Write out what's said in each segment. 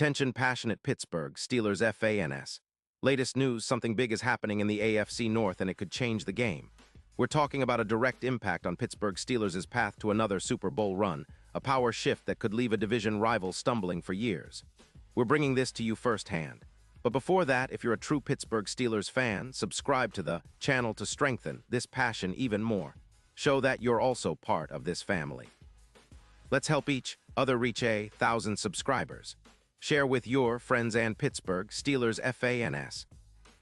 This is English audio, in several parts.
Attention passionate Pittsburgh Steelers fans. Latest news, something big is happening in the AFC North and it could change the game. We're talking about a direct impact on Pittsburgh Steelers' path to another Super Bowl run, a power shift that could leave a division rival stumbling for years. We're bringing this to you firsthand. But before that, if you're a true Pittsburgh Steelers fan, subscribe to the channel to strengthen this passion even more. Show that you're also part of this family. Let's help each other reach 1,000 subscribers. Share with your friends and Pittsburgh Steelers fans.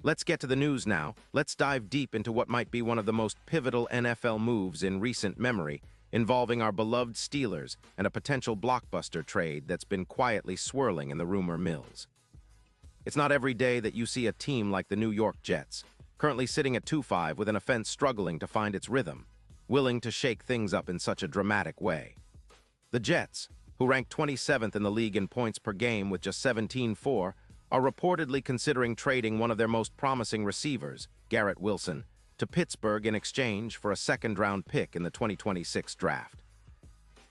Let's get to the news now. Let's dive deep into what might be one of the most pivotal NFL moves in recent memory, involving our beloved Steelers and a potential blockbuster trade that's been quietly swirling in the rumor mills. It's not every day that you see a team like the New York Jets, currently sitting at 2-5 with an offense struggling to find its rhythm, willing to shake things up in such a dramatic way. The Jets, who rank 27th in the league in points per game with just 17-4, are reportedly considering trading one of their most promising receivers, Garrett Wilson, to Pittsburgh in exchange for a second-round pick in the 2026 draft.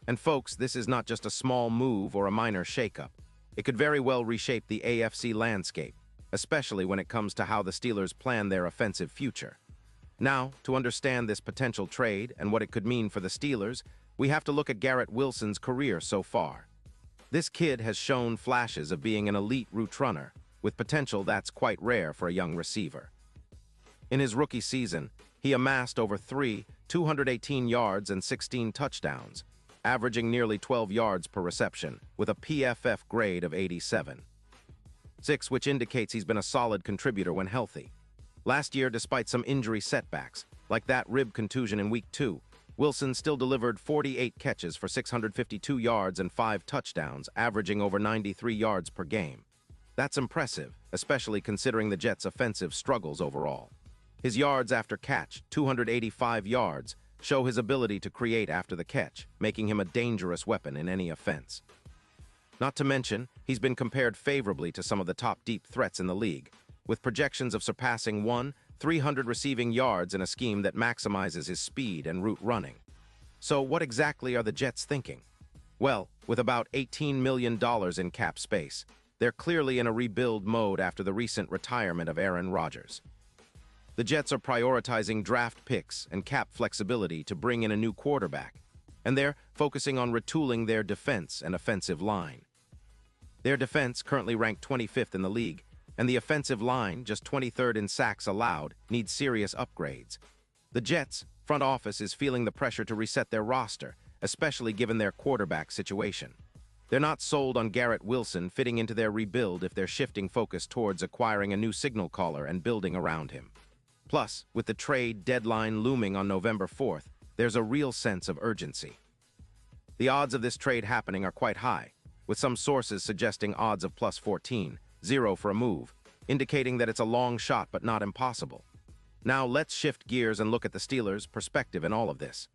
And folks, this is not just a small move or a minor shakeup. It could very well reshape the AFC landscape, especially when it comes to how the Steelers plan their offensive future. Now, to understand this potential trade and what it could mean for the Steelers, we have to look at Garrett Wilson's career so far. This kid has shown flashes of being an elite route runner, with potential that's quite rare for a young receiver. In his rookie season, he amassed over 218 yards and 16 touchdowns, averaging nearly 12 yards per reception, with a PFF grade of 87.6, which indicates he's been a solid contributor when healthy. Last year, despite some injury setbacks, like that rib contusion in Week 2, Wilson still delivered 48 catches for 652 yards and 5 touchdowns, averaging over 93 yards per game. That's impressive, especially considering the Jets' offensive struggles overall. His yards after catch, 285 yards, show his ability to create after the catch, making him a dangerous weapon in any offense. Not to mention, he's been compared favorably to some of the top deep threats in the league, with projections of surpassing 300 receiving yards in a scheme that maximizes his speed and route running. So what exactly are the Jets thinking? Well, with about $18 million in cap space, they're clearly in a rebuild mode after the recent retirement of Aaron Rodgers. The Jets are prioritizing draft picks and cap flexibility to bring in a new quarterback, and they're focusing on retooling their defense and offensive line. Their defense, currently ranked 25th in the league, and the offensive line, just 23rd in sacks allowed, needs serious upgrades. The Jets' front office is feeling the pressure to reset their roster, especially given their quarterback situation. They're not sold on Garrett Wilson fitting into their rebuild if they're shifting focus towards acquiring a new signal caller and building around him. Plus, with the trade deadline looming on November 4th, there's a real sense of urgency. The odds of this trade happening are quite high, with some sources suggesting odds of plus 14, 0 for a move, indicating that it's a long shot but not impossible. Now let's shift gears and look at the Steelers' perspective in all of this.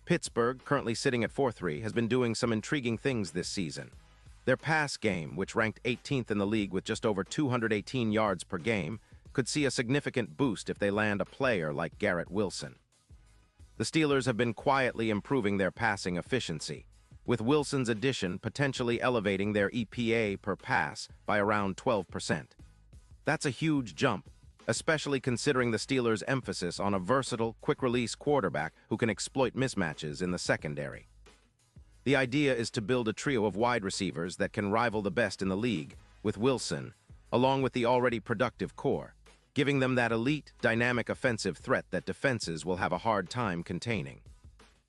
Pittsburgh, currently sitting at 4-3, has been doing some intriguing things this season. Their pass game, which ranked 18th in the league with just over 218 yards per game, could see a significant boost if they land a player like Garrett Wilson. The Steelers have been quietly improving their passing efficiency, with Wilson's addition potentially elevating their EPA per pass by around 12%. That's a huge jump, especially considering the Steelers' emphasis on a versatile, quick-release quarterback who can exploit mismatches in the secondary. The idea is to build a trio of wide receivers that can rival the best in the league, with Wilson, along with the already productive core, giving them that elite, dynamic offensive threat that defenses will have a hard time containing.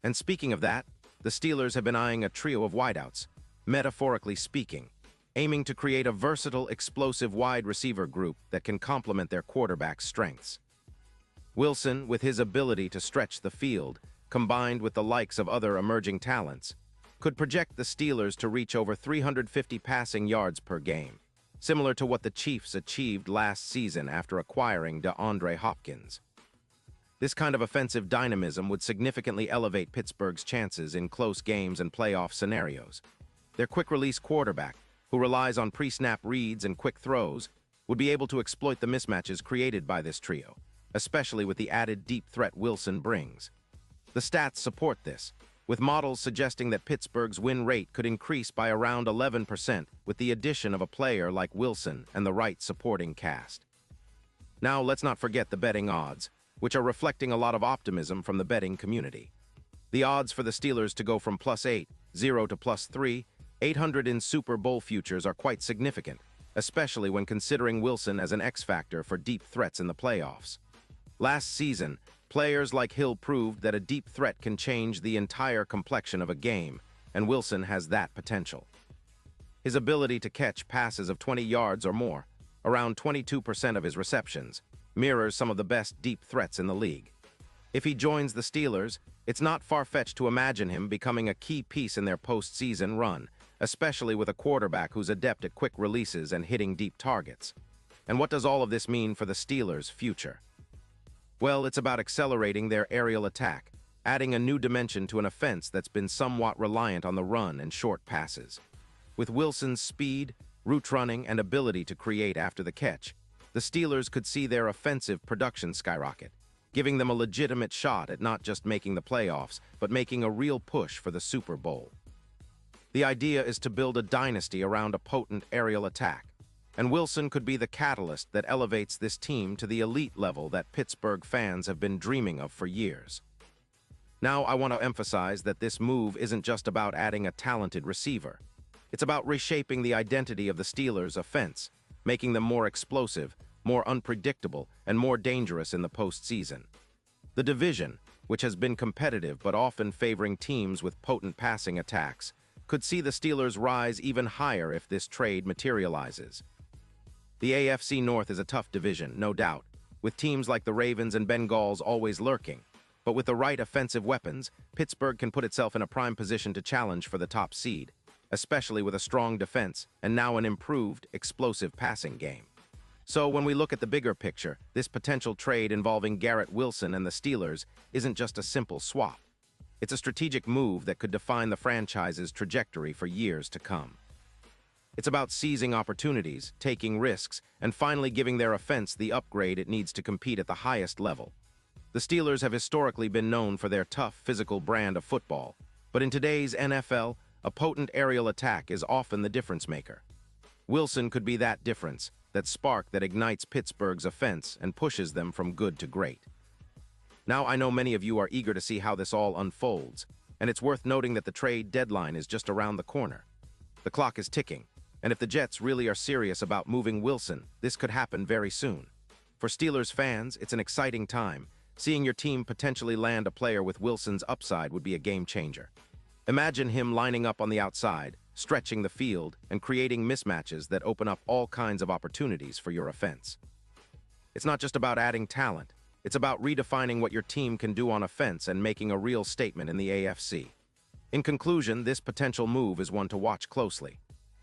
And speaking of that, the Steelers have been eyeing a trio of wideouts, metaphorically speaking, aiming to create a versatile, explosive wide receiver group that can complement their quarterback's strengths. Wilson, with his ability to stretch the field, combined with the likes of other emerging talents, could project the Steelers to reach over 350 passing yards per game, similar to what the Chiefs achieved last season after acquiring DeAndre Hopkins. This kind of offensive dynamism would significantly elevate Pittsburgh's chances in close games and playoff scenarios. Their quick-release quarterback, who relies on pre-snap reads and quick throws, would be able to exploit the mismatches created by this trio, especially with the added deep threat Wilson brings. The stats support this, with models suggesting that Pittsburgh's win rate could increase by around 11% with the addition of a player like Wilson and the right supporting cast. Now, let's not forget the betting odds, which are reflecting a lot of optimism from the betting community. The odds for the Steelers to go from +8, 0 to +3, 800 in Super Bowl futures are quite significant, especially when considering Wilson as an X-factor for deep threats in the playoffs. Last season, players like Hill proved that a deep threat can change the entire complexion of a game, and Wilson has that potential. His ability to catch passes of 20 yards or more, around 22% of his receptions, mirrors some of the best deep threats in the league. If he joins the Steelers, it's not far-fetched to imagine him becoming a key piece in their postseason run, especially with a quarterback who's adept at quick releases and hitting deep targets. And what does all of this mean for the Steelers' future? Well, it's about accelerating their aerial attack, adding a new dimension to an offense that's been somewhat reliant on the run and short passes. With Wilson's speed, route running, and ability to create after the catch, the Steelers could see their offensive production skyrocket, giving them a legitimate shot at not just making the playoffs, but making a real push for the Super Bowl. The idea is to build a dynasty around a potent aerial attack, and Wilson could be the catalyst that elevates this team to the elite level that Pittsburgh fans have been dreaming of for years. Now, I want to emphasize that this move isn't just about adding a talented receiver. It's about reshaping the identity of the Steelers' offense, making them more explosive, more unpredictable, and more dangerous in the postseason. The division, which has been competitive but often favoring teams with potent passing attacks, could see the Steelers rise even higher if this trade materializes. The AFC North is a tough division, no doubt, with teams like the Ravens and Bengals always lurking. But with the right offensive weapons, Pittsburgh can put itself in a prime position to challenge for the top seed, especially with a strong defense and now an improved, explosive passing game. So when we look at the bigger picture, this potential trade involving Garrett Wilson and the Steelers isn't just a simple swap. It's a strategic move that could define the franchise's trajectory for years to come. It's about seizing opportunities, taking risks, and finally giving their offense the upgrade it needs to compete at the highest level. The Steelers have historically been known for their tough, physical brand of football, but in today's NFL, a potent aerial attack is often the difference maker. Wilson could be that difference, that spark that ignites Pittsburgh's offense and pushes them from good to great. Now, I know many of you are eager to see how this all unfolds, and it's worth noting that the trade deadline is just around the corner. The clock is ticking, and if the Jets really are serious about moving Wilson, this could happen very soon. For Steelers fans, it's an exciting time. Seeing your team potentially land a player with Wilson's upside would be a game changer. Imagine him lining up on the outside, stretching the field, and creating mismatches that open up all kinds of opportunities for your offense. It's not just about adding talent. It's about redefining what your team can do on offense and making a real statement in the AFC. In conclusion, this potential move is one to watch closely.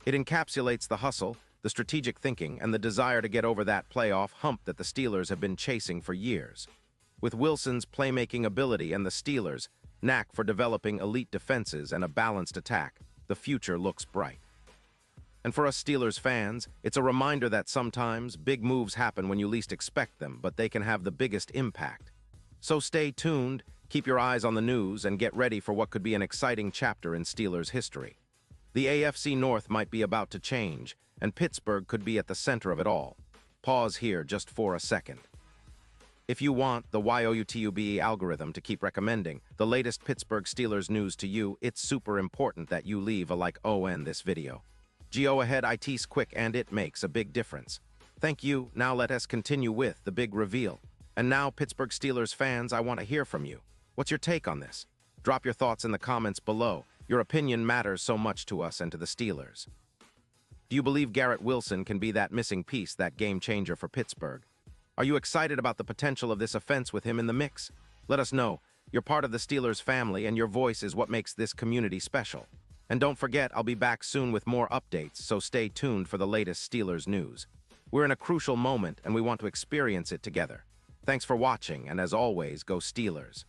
It encapsulates the hustle, the strategic thinking, and the desire to get over that playoff hump that the Steelers have been chasing for years. With Wilson's playmaking ability and the Steelers' knack for developing elite defenses and a balanced attack, the future looks bright. And for us Steelers fans, it's a reminder that sometimes big moves happen when you least expect them, but they can have the biggest impact. So stay tuned, keep your eyes on the news, and get ready for what could be an exciting chapter in Steelers history. The AFC North might be about to change, and Pittsburgh could be at the center of it all. Pause here just for a second. If you want the YOUTUBE algorithm to keep recommending the latest Pittsburgh Steelers news to you, it's super important that you leave a like on this video. Go ahead, it's quick and it makes a big difference. Thank you. Now let us continue with the big reveal. And now, Pittsburgh Steelers fans, I want to hear from you. What's your take on this? Drop your thoughts in the comments below. Your opinion matters so much to us and to the Steelers. Do you believe Garrett Wilson can be that missing piece, that game changer for Pittsburgh? Are you excited about the potential of this offense with him in the mix? Let us know. You're part of the Steelers family, and your voice is what makes this community special. And don't forget, I'll be back soon with more updates, so stay tuned for the latest Steelers news. We're in a crucial moment, and we want to experience it together. Thanks for watching, and as always, go Steelers.